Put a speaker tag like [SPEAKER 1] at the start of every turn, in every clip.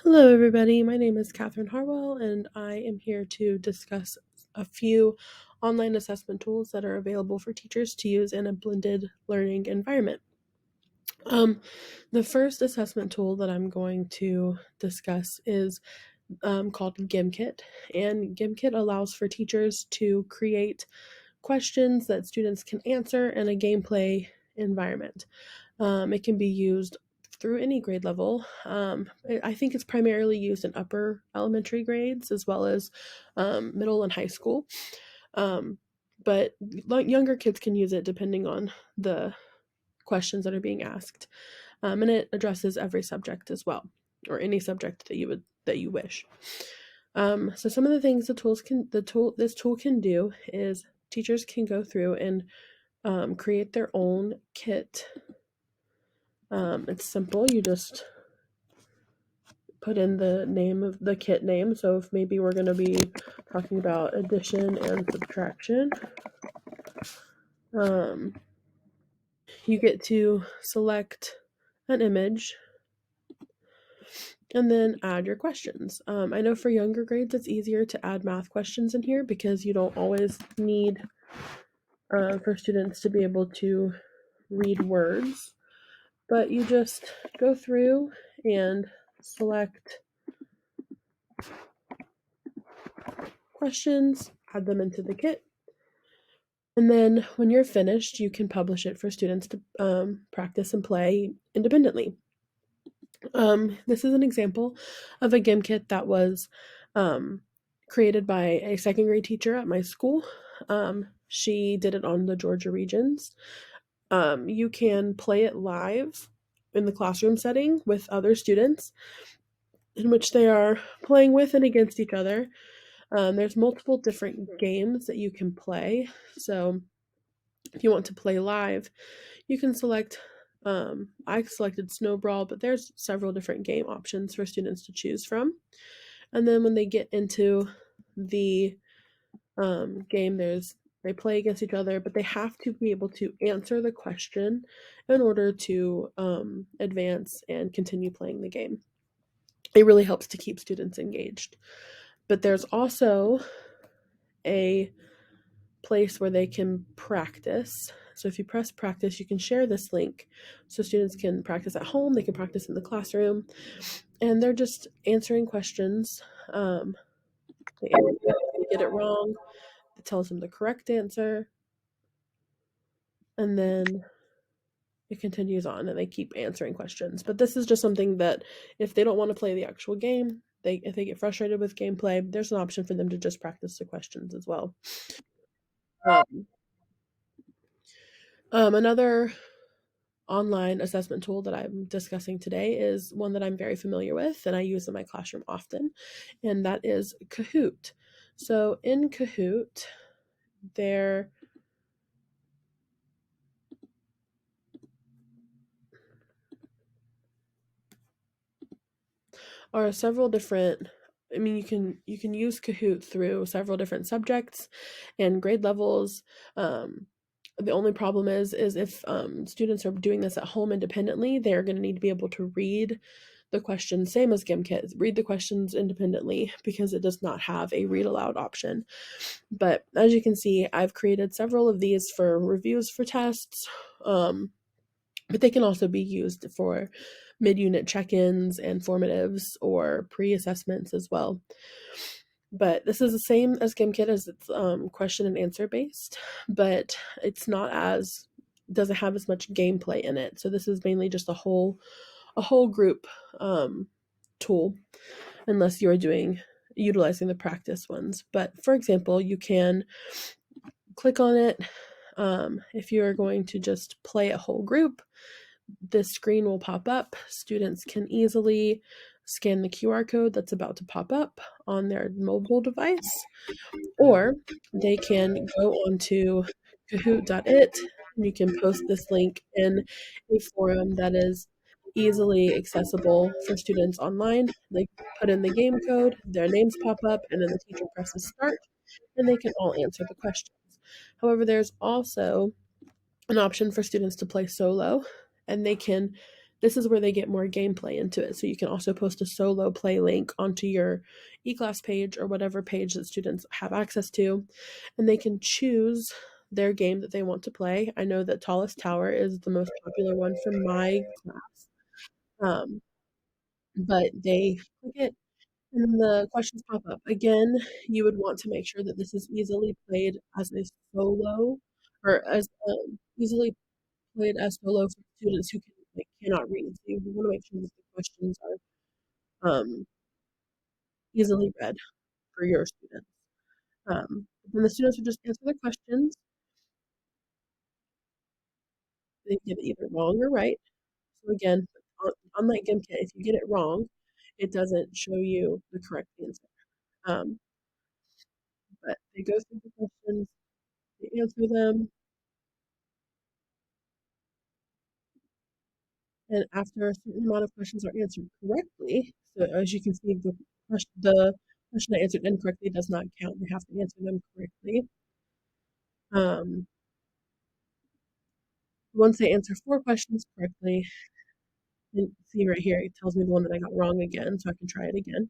[SPEAKER 1] Hello, everybody. My name is Catherine Harwell, and I am here to discuss a few online assessment tools that are available for teachers to use in a blended learning environment. The first assessment tool that I'm going to discuss is called Gimkit, and Gimkit allows for teachers to create questions that students can answer in a gameplay environment. It can be used through any grade level. I think it's primarily used in upper elementary grades as well as middle and high school. Um, but younger kids can use it depending on the questions that are being asked. And it addresses every subject as well, or any subject that you wish. So some of the things this tool can do is teachers can go through and create their own kit. It's simple. You just put in the name of the kit name. So if maybe we're going to be talking about addition and subtraction, you get to select an image and then add your questions. I know for younger grades it's easier to add math questions in here because you don't always need for students to be able to read words, but you just go through and select questions, add them into the kit, and then when you're finished, you can publish it for students to practice and play independently. This is an example of a Gimkit that was created by a second grade teacher at my school. She did it on the Georgia regions. You can play it live in the classroom setting with other students in which they are playing with and against each other. There's multiple different games that you can play. So if you want to play live, you can select I selected Snow Brawl, but there's several different game options for students to choose from. And then when they get into the game, they play against each other, but they have to be able to answer the question in order to advance and continue playing the game. It really helps to keep students engaged. But there's also a place where they can practice. So if you press practice, you can share this link so students can practice at home, they can practice in the classroom, and they're just answering questions. They get it wrong, it tells them the correct answer, and then it continues on and they keep answering questions. But this is just something that if they don't want to play the actual game, if they get frustrated with gameplay, there's an option for them to just practice the questions as well. Um, Another online assessment tool that I'm discussing today is one that I'm very familiar with and I use in my classroom often, and that is Kahoot. So in Kahoot, there are several different you can use Kahoot through several different subjects and grade levels. The only problem is if students are doing this at home independently, they're going to need to be able to read the questions, same as Gimkit, read the questions independently because it does not have a read aloud option. But as you can see, I've created several of these for reviews for tests, but they can also be used for mid-unit check-ins and formatives or pre-assessments as well. But this is the same as Gimkit as it's question and answer based, but it's not as doesn't have as much gameplay in it. So this is mainly just a whole group tool, unless you're utilizing the practice ones. But for example, you can click on it. If you're going to just play a whole group, this screen will pop up. Students can easily scan the QR code that's about to pop up on their mobile device, or they can go onto kahoot.it and you can post this link in a forum that is easily accessible for students online. They put in the game code, their names pop up, and then the teacher presses start, and they can all answer the questions. However, there's also an option for students to play solo, and this is where they get more gameplay into it. So you can also post a solo play link onto your eClass page or whatever page that students have access to, and they can choose their game that they want to play. I know that Tallest Tower is the most popular one for my class. Um, but they click it and then the questions pop up. Again, you would want to make sure that this is easily played as a solo or as easily played as solo for students who cannot read. So you want to make sure that the questions are easily read for your students. Then the students would just answer the questions. They get it either wrong or right. So again, unlike Gimkit, if you get it wrong, it doesn't show you the correct answer. Um, but they go through the questions, they answer them, and after a certain amount of questions are answered correctly, so as you can see, the question I answered incorrectly does not count. They have to answer them correctly. Um, Once they answer 4 questions correctly, and see right here, it tells me the one that I got wrong again, so I can try it again.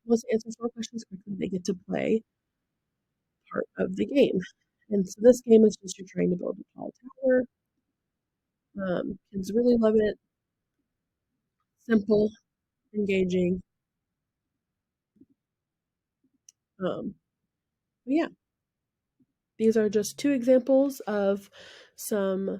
[SPEAKER 1] Once they answer 4 questions correctly, they get to play part of the game. And so this game is just you're trying to build a tall tower. Kids really love it. Simple, engaging. But yeah, these are just 2 examples of some